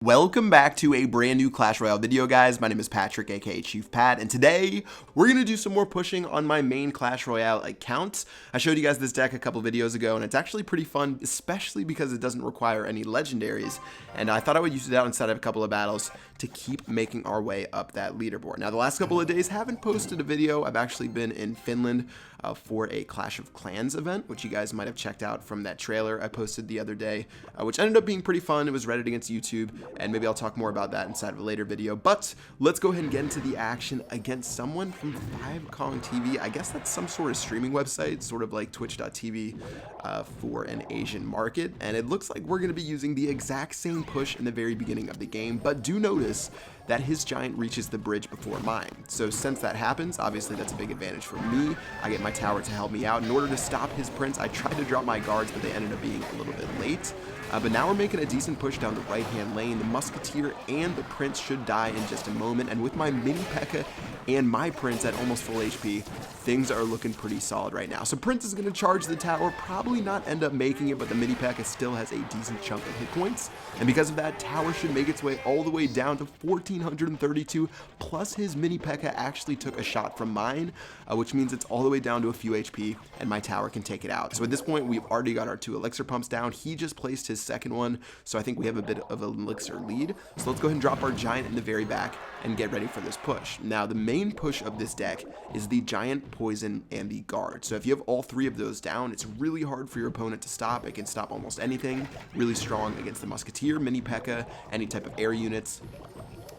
Welcome back to a brand new Clash Royale video, guys. My name is Patrick, aka Chief Pat, and today we're going to do some more pushing on my main Clash Royale account. I showed you guys this deck a couple videos ago, and it's actually pretty fun, especially because it doesn't require any legendaries, and I thought I would use it out inside of a couple of battles to keep making our way up that leaderboard. Now, the last couple of days haven't posted a video. I've actually been in Finland for a Clash of Clans event, which you guys might have checked out from that trailer I posted the other day, which ended up being pretty fun. It was Reddit against YouTube, and maybe I'll talk more about that inside of a later video. But let's go ahead and get into the action against someone from 5 Kong TV. I guess that's some sort of streaming website, sort of like twitch.tv for an Asian market. And it looks like we're going to be using the exact same push in the very beginning of the game, but do notice that his giant reaches the bridge before mine. So since that happens, obviously that's a big advantage for me. I get my tower to help me out. In order to stop his prince, I tried to drop my guards, but they ended up being a little bit late. But now we're making a decent push down the right-hand lane. The Musketeer and the Prince should die in just a moment. And with my Mini P.E.K.K.A. and my Prince at almost full HP, things are looking pretty solid right now. So Prince is going to charge the tower, probably not end up making it, but the Mini P.E.K.K.A. still has a decent chunk of hit points. And because of that, tower should make its way all the way down to 1432, plus his Mini P.E.K.K.A. actually took a shot from mine, which means it's all the way down to a few HP, and my tower can take it out. So at this point, we've already got our 2 elixir pumps down. He just placed his second one, so I think we have a bit of an elixir lead. So let's go ahead and drop our giant in the very back and get ready for this push. Now, the main push of this deck is the giant, poison, and the guard. So if you have all 3 of those down, it's really hard for your opponent to stop. It can stop almost anything. Really strong against the Musketeer, Mini P.E.K.K.A., any type of air units.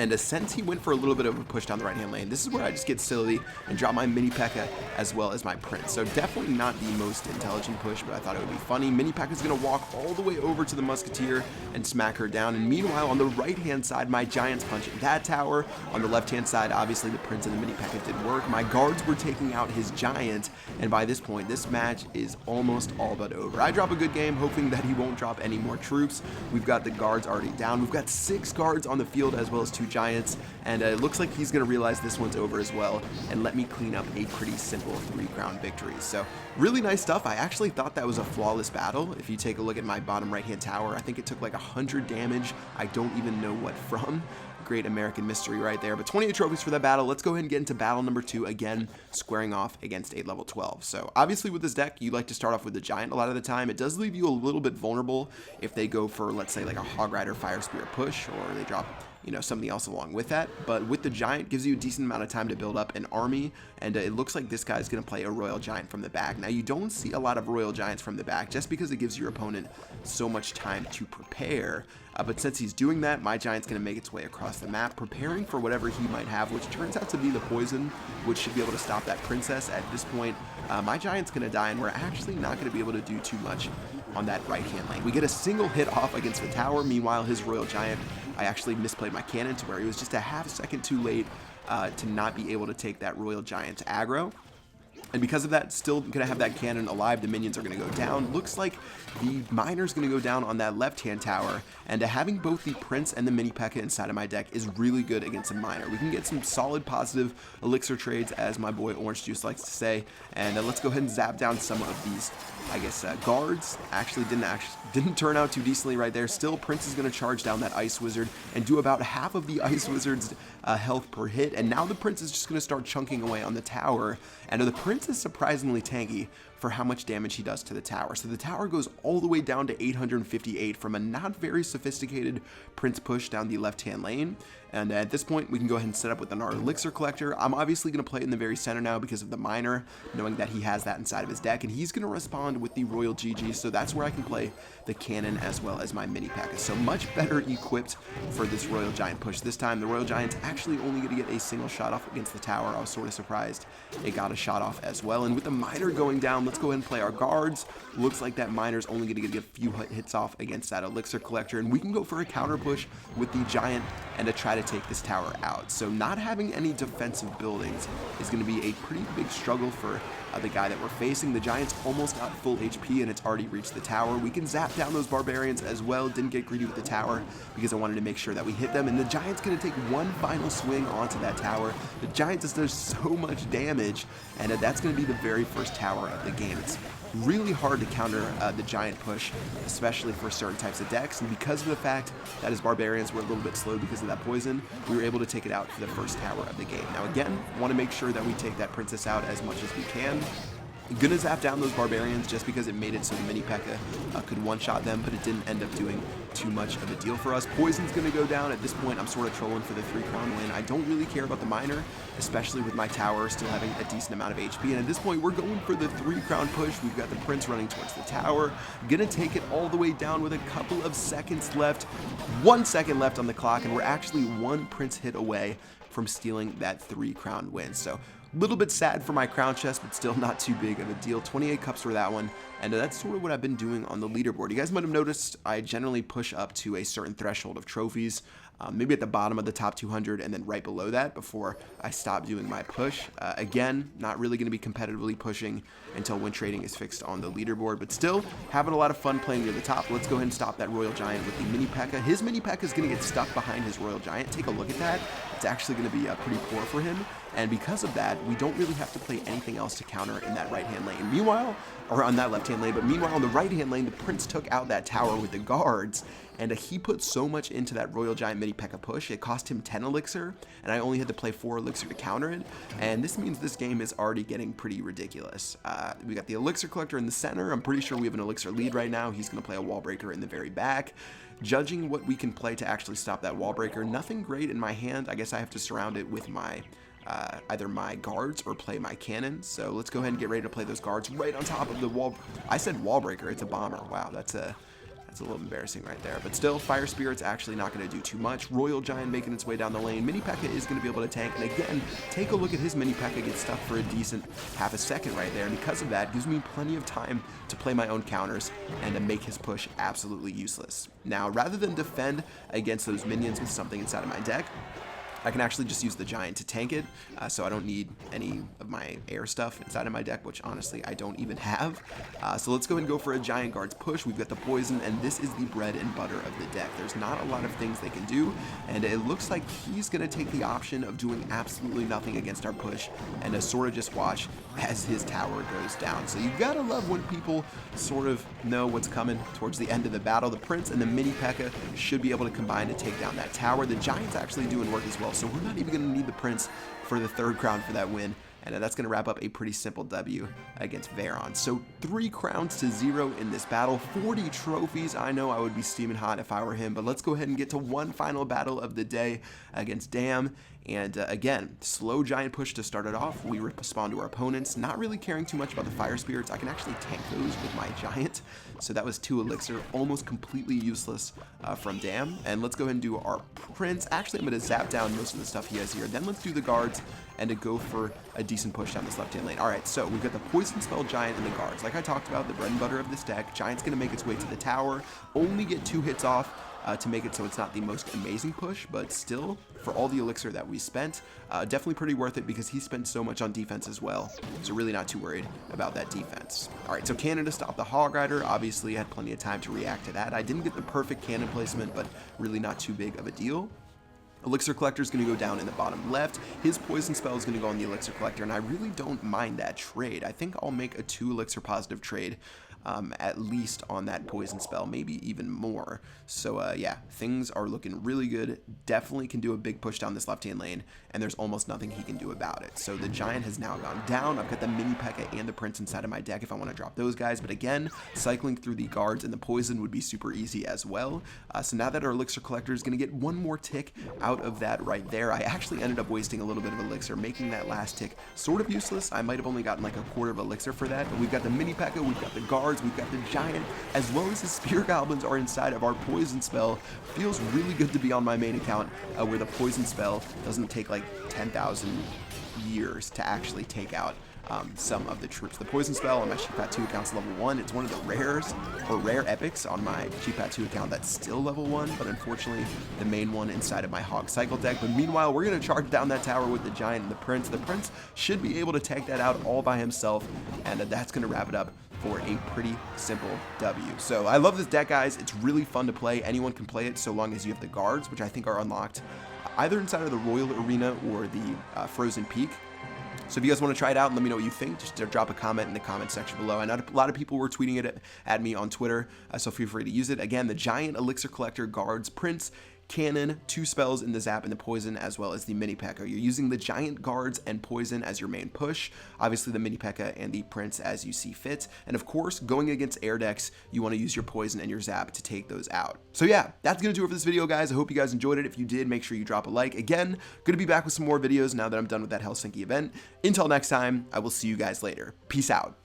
And since he went for a little bit of a push down the right-hand lane, this is where I just get silly and drop my Mini P.E.K.K.A. as well as my Prince. So definitely not the most intelligent push, but I thought it would be funny. Mini P.E.K.K.A. is going to walk all the way over to the Musketeer and smack her down. And meanwhile, on the right-hand side, my Giant's punching that tower. On the left-hand side, obviously, the Prince and the Mini P.E.K.K.A. did work. My guards were taking out his Giant, and by this point, this match is almost all but over. I drop a good game, hoping that he won't drop any more troops. We've got the guards already down. We've got 6 guards on the field as well as 2 Giants. And it looks like he's going to realize this one's over as well and let me clean up a pretty simple 3 crown victory. So really nice stuff. I actually thought that was a flawless battle. If you take a look at my bottom right-hand tower, I think it took like 100 damage. I don't even know what from. Great American mystery right there. But 28 trophies for that battle. Let's go ahead and get into battle number 2, again squaring off against a level 12. So obviously with this deck, you like to start off with the Giant a lot of the time. It does leave you a little bit vulnerable if they go for, let's say, like a Hog Rider Fire Spear push, or they drop, you know, something else along with that. But with the Giant, gives you a decent amount of time to build up an army, and it looks like this guy's going to play a Royal Giant from the back. Now, you don't see a lot of Royal Giants from the back just because it gives your opponent so much time to prepare. But since he's doing that, my Giant's going to make its way across the map, preparing for whatever he might have, which turns out to be the poison, which should be able to stop that Princess. At this point, my Giant's going to die, and we're actually not going to be able to do too much on that right-hand lane. We get a single hit off against the tower. Meanwhile, his Royal Giant, I actually misplayed my cannon to where he was just a half second too late to not be able to take that Royal Giant aggro. And because of that, still going to have that cannon alive. The minions are going to go down. Looks like the Miner's going to go down on that left-hand tower. And having both the Prince and the Mini P.E.K.K.A. inside of my deck is really good against a Miner. We can get some solid positive elixir trades, as my boy Orange Juice likes to say. And let's go ahead and zap down some of these, I guess, guards. Actually didn't turn out too decently right there. Still, Prince is going to charge down that Ice Wizard and do about half of the Ice Wizard's health per hit. And now the Prince is just going to start chunking away on the tower. And the Prince is surprisingly tanky for how much damage he does to the tower. So the tower goes all the way down to 858 from a not very sophisticated Prince push down the left-hand lane. And at this point, we can go ahead and set up with our Elixir Collector. I'm obviously going to play it in the very center now because of the Miner, knowing that he has that inside of his deck. And he's going to respond with the Royal GG, so that's where I can play the Cannon as well as my Mini P.E.K.K.A. So much better equipped for this Royal Giant push. This time, the Royal Giant's actually only going to get a single shot off against the tower. I was sort of surprised it got a shot off as well. And with the Miner going down, let's go ahead and play our guards. Looks like that Miner's only going to get a few hits off against that Elixir Collector, and we can go for a counter push with the Giant and to try to take this tower out. So not having any defensive buildings is going to be a pretty big struggle for the guy that we're facing. The Giant's almost got full HP and it's already reached the tower. We can zap down those Barbarians as well. Didn't get greedy with the tower because I wanted to make sure that we hit them, and the Giant's going to take one final swing onto that tower. The Giant just does so much damage, and that's going to be the very first tower of the game. It's really hard to counter the giant push, especially for certain types of decks. And because of the fact that his barbarians were a little bit slow because of that poison, we were able to take it out for the first tower of the game. Now again, want to make sure that we take that princess out as much as we can. Gonna zap down those barbarians just because it made it so the mini P.E.K.K.A. Could one-shot them, but it didn't end up doing too much of a deal for us. Poison's gonna go down. At this point, I'm sort of trolling for the 3-crown win. I don't really care about the miner, especially with my tower still having a decent amount of HP. And at this point, we're going for the 3-crown push. We've got the prince running towards the tower. Gonna take it all the way down with a couple of seconds left. 1 second left on the clock, and we're actually 1 prince hit away from stealing that 3-crown win. So a little bit sad for my crown chest, but still not too big of a deal. 28 cups for that one, and that's sort of what I've been doing on the leaderboard. You guys might have noticed I generally push up to a certain threshold of trophies, maybe at the bottom of the top 200 and then right below that before I stop doing my push. Again, not really going to be competitively pushing until win trading is fixed on the leaderboard, but still having a lot of fun playing near the top. Let's go ahead and stop that Royal Giant with the mini P.E.K.K.A. His mini P.E.K.K.A. is going to get stuck behind his Royal Giant. Take a look at that. It's actually going to be pretty poor for him, and because of that, we don't really have to play anything else to counter in that right-hand lane. Meanwhile, or on that left-hand lane, but meanwhile on the right-hand lane, the prince took out that tower with the guards, and he put so much into that Royal Giant mini P.E.K.K.A. push. It cost him 10 elixir, and I only had to play 4 elixir to counter it, and this means this game is already getting pretty ridiculous. We got the elixir collector in the center. I'm pretty sure we have an elixir lead right now. He's going to play a wall breaker in the very back. Judging what we can play to actually stop that wall breaker, nothing great in my hand. I guess I have to surround it with my either my guards or play my cannon. So let's go ahead and get ready to play those guards right on top of the wall. I said wall breaker, it's a bomber. Wow, that's a little embarrassing right there. But still, Fire Spirit's actually not going to do too much. Royal Giant making its way down the lane. Mini P.E.K.K.A. is going to be able to tank. And again, take a look at his Mini P.E.K.K.A. get stuck for a decent half a second right there. And because of that, gives me plenty of time to play my own counters and to make his push absolutely useless. Now, rather than defend against those minions with something inside of my deck, I can actually just use the giant to tank it, so I don't need any of my air stuff inside of my deck, which honestly I don't even have. So let's go ahead and go for a giant guards push. We've got the poison, and this is the bread and butter of the deck. There's not a lot of things they can do, and it looks like he's going to take the option of doing absolutely nothing against our push and to sort of just watch as his tower goes down. So you gotta love when people sort of know what's coming towards the end of the battle. The prince and the mini P.E.K.K.A. should be able to combine to take down that tower. The giant's actually doing work as well, so we're not even going to need the prince for the 3rd crown for that win. And that's going to wrap up a pretty simple W against Veron. So 3 crowns to 0 in this battle, 40 trophies. I know I would be steaming hot if I were him, but let's go ahead and get to one final battle of the day against Dam. And again, slow giant push to start it off. We respond to our opponents, not really caring too much about the fire spirits. I can actually tank those with my giant. So that was 2 elixir, almost completely useless from Dam. And let's go ahead and do our prince. Actually, I'm going to zap down most of the stuff he has here. Then let's do the guards and to go for a decent push down this left-hand lane. All right, so we've got the poison spell giant and the guards. Like I talked about, the bread and butter of this deck. Giant's going to make its way to the tower, only get 2 hits off to make it so it's not the most amazing push, but still, for all the elixir that we spent, definitely pretty worth it because he spent so much on defense as well. So really not too worried about that defense. All right, so cannon to stop the Hog Rider. Obviously, I had plenty of time to react to that. I didn't get the perfect cannon placement, but really not too big of a deal. Elixir Collector is going to go down in the bottom left. His Poison Spell is going to go on the Elixir Collector, and I really don't mind that trade. I think I'll make a 2 Elixir positive trade, at least on that Poison Spell, maybe even more. So yeah, things are looking really good. Definitely can do a big push down this left-hand lane, and there's almost nothing he can do about it. So the Giant has now gone down. I've got the Mini P.E.K.K.A. and the Prince inside of my deck if I want to drop those guys, but again, cycling through the guards and the Poison would be super easy as well. So now that our Elixir Collector is going to get one more tick out of that right there, I actually ended up wasting a little bit of elixir, making that last tick sort of useless. I might have only gotten like a quarter of elixir for that, but we've got the Mini P.E.K.K.A., we've got the guards, we've got the Giant, as well as the Spear Goblins are inside of our Poison Spell. Feels really good to be on my main account where the Poison Spell doesn't take like 10,000 years to actually take out some of the troops. The Poison Spell on my Cheapat 2 account's level 1. It's one of the rares, or rare epics on my Cheapat 2 account that's still level 1, but unfortunately the main one inside of my Hog Cycle deck. But meanwhile, we're going to charge down that tower with the Giant and the Prince. The Prince should be able to take that out all by himself, and that's going to wrap it up for a pretty simple W. So I love this deck, guys. It's really fun to play. Anyone can play it so long as you have the guards, which I think are unlocked either inside of the Royal Arena or the Frozen Peak. So if you guys want to try it out and let me know what you think, just drop a comment in the comment section below. I know a lot of people were tweeting it at me on Twitter, so feel free to use it. Again, the Giant Elixir Collector guards Prince, Cannon, 2 spells in the Zap and the Poison, as well as the Mini P.E.K.K.A. You're using the Giant Guards and Poison as your main push, obviously the Mini P.E.K.K.A. and the Prince as you see fit, and of course, going against air decks, you want to use your Poison and your Zap to take those out. So yeah, that's going to do it for this video, guys. I hope you guys enjoyed it. If you did, make sure you drop a like. Again, going to be back with some more videos now that I'm done with that Helsinki event. Until next time, I will see you guys later. Peace out.